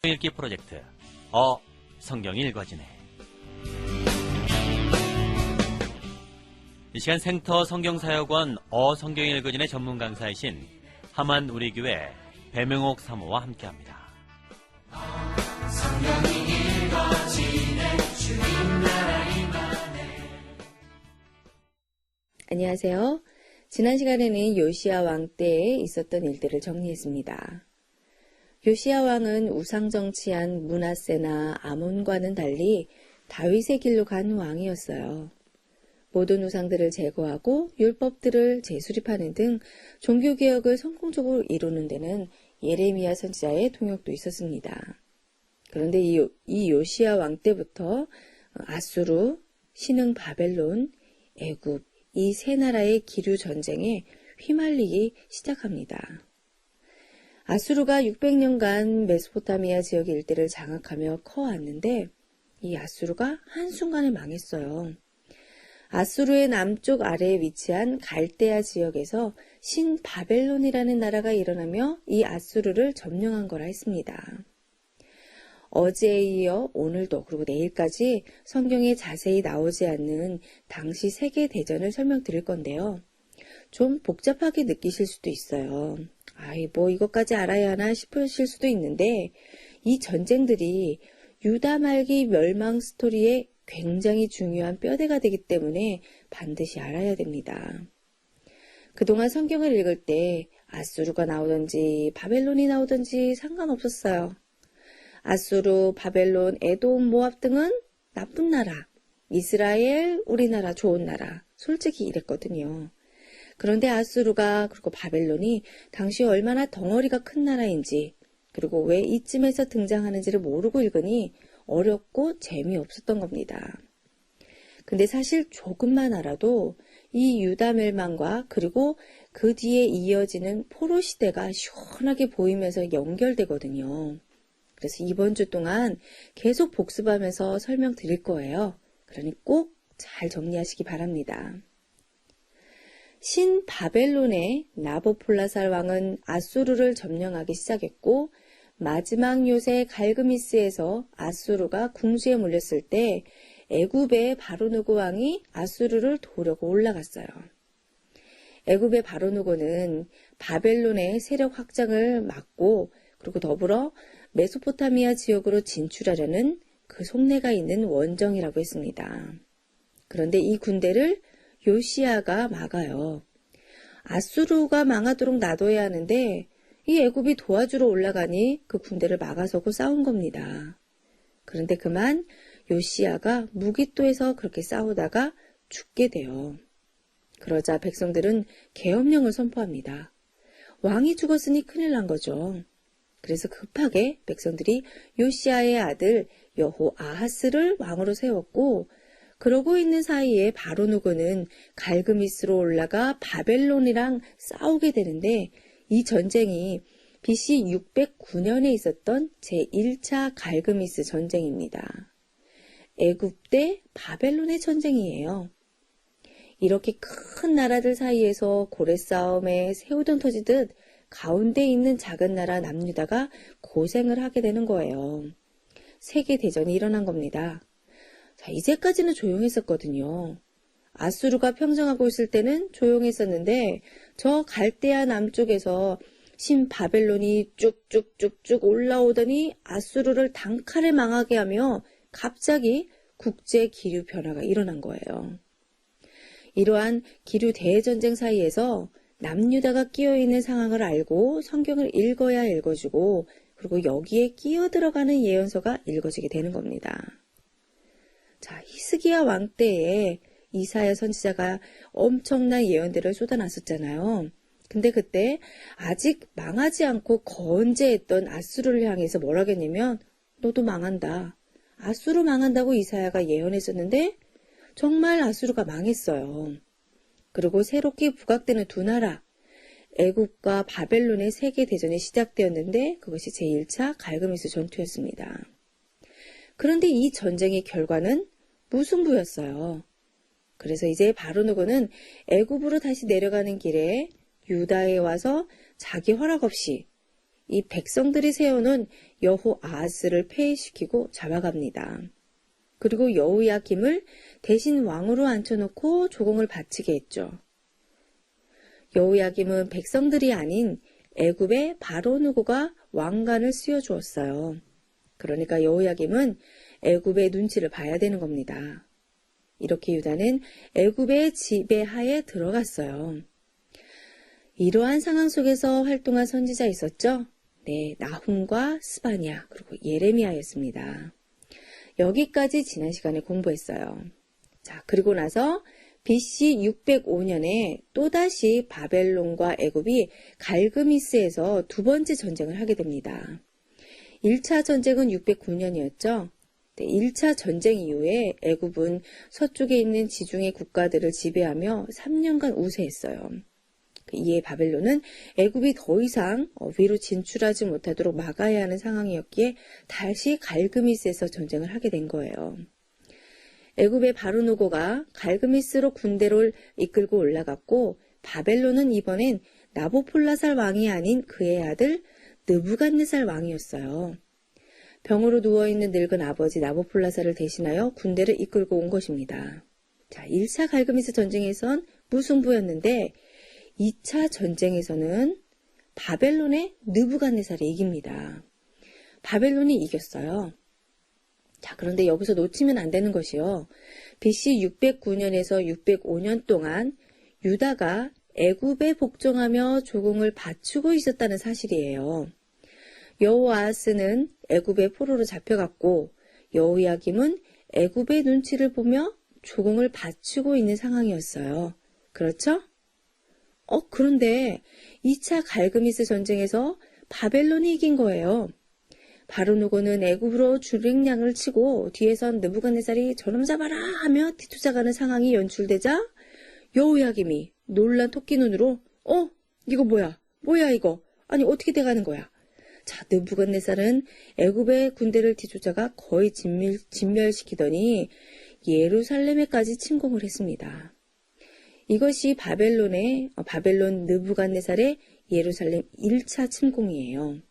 읽기 프로젝트 성경이 읽어지네. 이 시간 생터 성경사역원 성경이 읽어지네 전문 강사이신 하만 우리교회 배명옥 사모와 함께합니다. 성경이 읽어지네 주님 나라 임하네. 안녕하세요. 지난 시간에는 요시야 왕 때에 있었던 일들을 정리했습니다. 요시야 왕은 우상정치한 므낫세나 아몬과는 달리 다윗의 길로 간 왕이었어요. 모든 우상들을 제거하고 율법들을 재수립하는 등 종교개혁을 성공적으로 이루는 데는 예레미야 선지자의 통역도 있었습니다. 그런데 이 요시야 왕 때부터 아수르, 신흥 바벨론, 애굽 이 세 나라의 기류 전쟁에 휘말리기 시작합니다. 아수르가 600년간 메소포타미아 지역 일대를 장악하며 커왔는데 이 아수르가 한순간에 망했어요. 아수르의 남쪽 아래에 위치한 갈대아 지역에서 신바벨론이라는 나라가 일어나며 이 아수르를 점령한 거라 했습니다. 어제에 이어 오늘도 그리고 내일까지 성경에 자세히 나오지 않는 당시 세계대전을 설명드릴 건데요. 좀 복잡하게 느끼실 수도 있어요. 이것까지 알아야 하나 싶으실 수도 있는데 이 전쟁들이 유다 말기 멸망 스토리의 굉장히 중요한 뼈대가 되기 때문에 반드시 알아야 됩니다. 그동안 성경을 읽을 때 아수르가 나오든지 바벨론이 나오든지 상관없었어요. 아수르, 바벨론, 에돔, 모압 등은 나쁜 나라, 이스라엘, 우리나라 좋은 나라, 솔직히 이랬거든요. 그런데 아수르가 그리고 바벨론이 당시 얼마나 덩어리가 큰 나라인지 그리고 왜 이쯤에서 등장하는지를 모르고 읽으니 어렵고 재미없었던 겁니다. 근데 사실 조금만 알아도 이 유다 멸망과 그리고 그 뒤에 이어지는 포로 시대가 시원하게 보이면서 연결되거든요. 그래서 이번 주 동안 계속 복습하면서 설명드릴 거예요. 그러니 꼭 잘 정리하시기 바랍니다. 신바벨론의 나보폴라살 왕은 아수르를 점령하기 시작했고 마지막 요새 갈그미스에서 아수르가 궁지에 몰렸을 때 애굽의 바로누고 왕이 아수르를 도려고 올라갔어요. 애굽의 바로누고는 바벨론의 세력 확장을 막고 그리고 더불어 메소포타미아 지역으로 진출하려는 그 속내가 있는 원정이라고 했습니다. 그런데 이 군대를 요시야가 막아요. 아수르가 망하도록 놔둬야 하는데 이 애굽이 도와주러 올라가니 그 군대를 막아서고 싸운 겁니다. 그런데 그만 요시야가 무기또에서 그렇게 싸우다가 죽게 돼요. 그러자 백성들은 계엄령을 선포합니다. 왕이 죽었으니 큰일 난 거죠. 그래서 급하게 백성들이 요시야의 아들 여호아하스를 왕으로 세웠고 그러고 있는 사이에 바로누고는 갈그미스로 올라가 바벨론이랑 싸우게 되는데 이 전쟁이 BC 609년에 있었던 제1차 갈그미스 전쟁입니다. 애굽 대 바벨론의 전쟁이에요. 이렇게 큰 나라들 사이에서 고래 싸움에 새우등 터지듯 가운데 있는 작은 나라 남유다가 고생을 하게 되는 거예요. 세계대전이 일어난 겁니다. 자, 이제까지는 조용했었거든요. 아수르가 평정하고 있을 때는 조용했었는데 저 갈대아 남쪽에서 신바벨론이 쭉쭉쭉쭉 올라오더니 아수르를 단칼에 망하게 하며 갑자기 국제 기류 변화가 일어난 거예요. 이러한 기류 대전쟁 사이에서 남유다가 끼어있는 상황을 알고 성경을 읽어야 읽어주고 그리고 여기에 끼어 들어가는 예언서가 읽어지게 되는 겁니다. 자, 히스기야 왕 때에 이사야 선지자가 엄청난 예언들을 쏟아놨었잖아요. 근데 그때 아직 망하지 않고 건재했던 아수르를 향해서 뭐라고 했냐면 너도 망한다. 아수르 망한다고 이사야가 예언했었는데 정말 아수르가 망했어요. 그리고 새롭게 부각되는 두 나라 애굽과 바벨론의 세계대전이 시작되었는데 그것이 제1차 갈그미스 전투였습니다. 그런데 이 전쟁의 결과는 무승부였어요. 그래서 이제 바로누고는 애굽으로 다시 내려가는 길에 유다에 와서 자기 허락 없이 이 백성들이 세워놓은 여호아하스를 폐위시키고 잡아갑니다. 그리고 여호야김을 대신 왕으로 앉혀놓고 조공을 바치게 했죠. 여호야김은 백성들이 아닌 애굽의 바로 누고가 왕관을 씌워주었어요. 그러니까 여호야김은 애굽의 눈치를 봐야 되는 겁니다. 이렇게 유다는 애굽의 지배하에 들어갔어요. 이러한 상황 속에서 활동한 선지자 있었죠? 네, 나훔과 스바냐 그리고 예레미야였습니다. 여기까지 지난 시간에 공부했어요. 자, 그리고 나서 BC 605년에 또다시 바벨론과 애굽이 갈그미스에서 두 번째 전쟁을 하게 됩니다. 1차 전쟁은 609년이었죠. 네, 1차 전쟁 이후에 애굽은 서쪽에 있는 지중해 국가들을 지배하며 3년간 우세했어요. 이에 바벨론은 애굽이 더 이상 위로 진출하지 못하도록 막아야 하는 상황이었기에 다시 갈그미스에서 전쟁을 하게 된 거예요. 애굽의 바르노고가 갈그미스로 군대를 이끌고 올라갔고 바벨론은 이번엔 나보폴라살 왕이 아닌 그의 아들 느부갓네살 왕이었어요. 병으로 누워있는 늙은 아버지 나보폴라살을 대신하여 군대를 이끌고 온 것입니다. 자, 1차 갈그미스 전쟁에선 무승부였는데 2차 전쟁에서는 바벨론의 느부갓네살이 이깁니다. 바벨론이 이겼어요. 자, 그런데 여기서 놓치면 안 되는 것이요. BC 609년에서 605년 동안 유다가 애굽에 복종하며 조공을 바치고 있었다는 사실이에요. 여호아하스는 애굽의 포로로 잡혀갔고 여호야김은 애굽의 눈치를 보며 조공을 바치고 있는 상황이었어요. 그렇죠? 그런데 2차 갈그미스 전쟁에서 바벨론이 이긴 거예요. 바르누고는 애굽으로 주력량을 치고 뒤에선 느부갓네살이 저놈 잡아라 하며 뒤쫓아가는 상황이 연출되자 여호야김이 놀란 토끼 눈으로 이거 뭐야? 뭐야 이거? 아니 어떻게 돼가는 거야? 자, 느부갓네살은 애굽의 군대를 뒤쫓아가 거의 진멸시키더니 예루살렘에까지 침공을 했습니다. 이것이 바벨론 느부갓네살의 예루살렘 1차 침공이에요.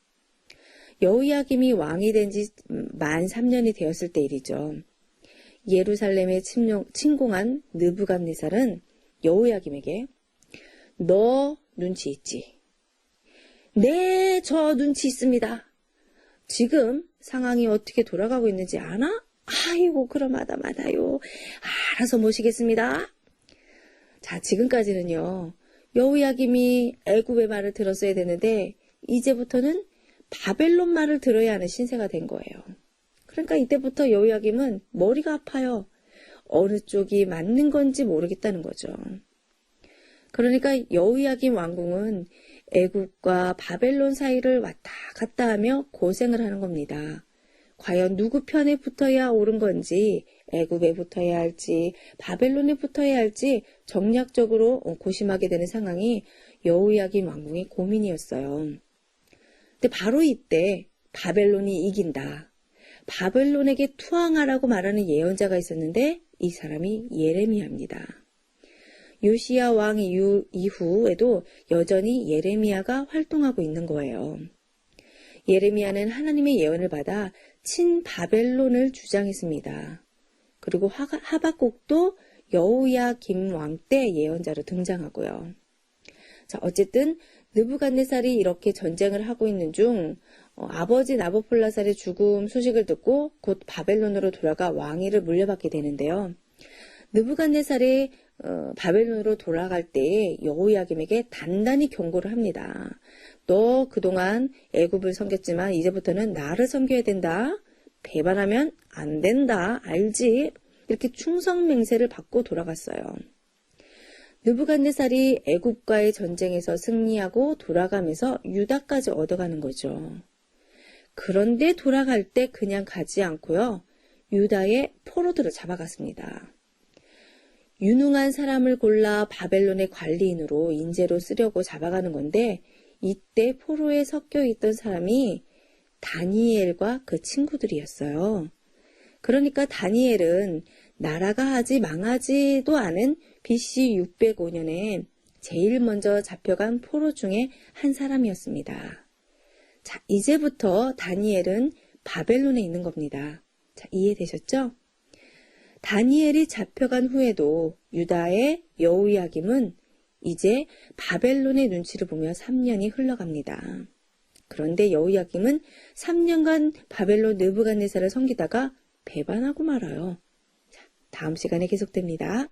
여호야김이 왕이 된 지 만 3년이 되었을 때 일이죠. 예루살렘에 침공한 느부갓네살은 여호야김에게 너 눈치 있지? 네, 저 눈치 있습니다. 지금 상황이 어떻게 돌아가고 있는지 아나? 아이고, 그럼 마다요. 알아서 모시겠습니다. 자, 지금까지는요. 여호야김이 애굽의 말을 들었어야 되는데 이제부터는 바벨론 말을 들어야 하는 신세가 된 거예요. 그러니까 이때부터 여호야김은 머리가 아파요. 어느 쪽이 맞는 건지 모르겠다는 거죠. 그러니까 여호야김 왕궁은 애굽과 바벨론 사이를 왔다 갔다 하며 고생을 하는 겁니다. 과연 누구 편에 붙어야 옳은 건지, 애굽에 붙어야 할지, 바벨론에 붙어야 할지 정략적으로 고심하게 되는 상황이 여호야김 왕궁의 고민이었어요. 근데 바로 이때 바벨론이 이긴다. 바벨론에게 투항하라고 말하는 예언자가 있었는데 이 사람이 예레미야입니다. 요시야 왕 이후에도 여전히 예레미야가 활동하고 있는 거예요. 예레미야는 하나님의 예언을 받아 친바벨론을 주장했습니다. 그리고 하박국도 여호야김 왕 때 예언자로 등장하고요. 자, 어쨌든 느부갓네살이 이렇게 전쟁을 하고 있는 중 아버지 나보폴라살의 죽음 소식을 듣고 곧 바벨론으로 돌아가 왕위를 물려받게 되는데요. 느부갓네살이 바벨론으로 돌아갈 때 여호야김에게 단단히 경고를 합니다. 너 그동안 애굽을 섬겼지만 이제부터는 나를 섬겨야 된다. 배반하면 안 된다. 알지? 이렇게 충성 맹세를 받고 돌아갔어요. 느부갓네살이 애굽과의 전쟁에서 승리하고 돌아가면서 유다까지 얻어가는 거죠. 그런데 돌아갈 때 그냥 가지 않고요. 유다의 포로들을 잡아갔습니다. 유능한 사람을 골라 바벨론의 관리인으로 인재로 쓰려고 잡아가는 건데 이때 포로에 섞여 있던 사람이 다니엘과 그 친구들이었어요. 그러니까 다니엘은 나라가 아직 망하지도 않은 BC 605년에 제일 먼저 잡혀간 포로 중에 한 사람이었습니다. 자, 이제부터 다니엘은 바벨론에 있는 겁니다. 자, 이해되셨죠? 다니엘이 잡혀간 후에도 유다의 여호야김은 이제 바벨론의 눈치를 보며 3년이 흘러갑니다. 그런데 여호야김은 3년간 바벨론 느부갓네살을 섬기다가 배반하고 말아요. 자, 다음 시간에 계속됩니다.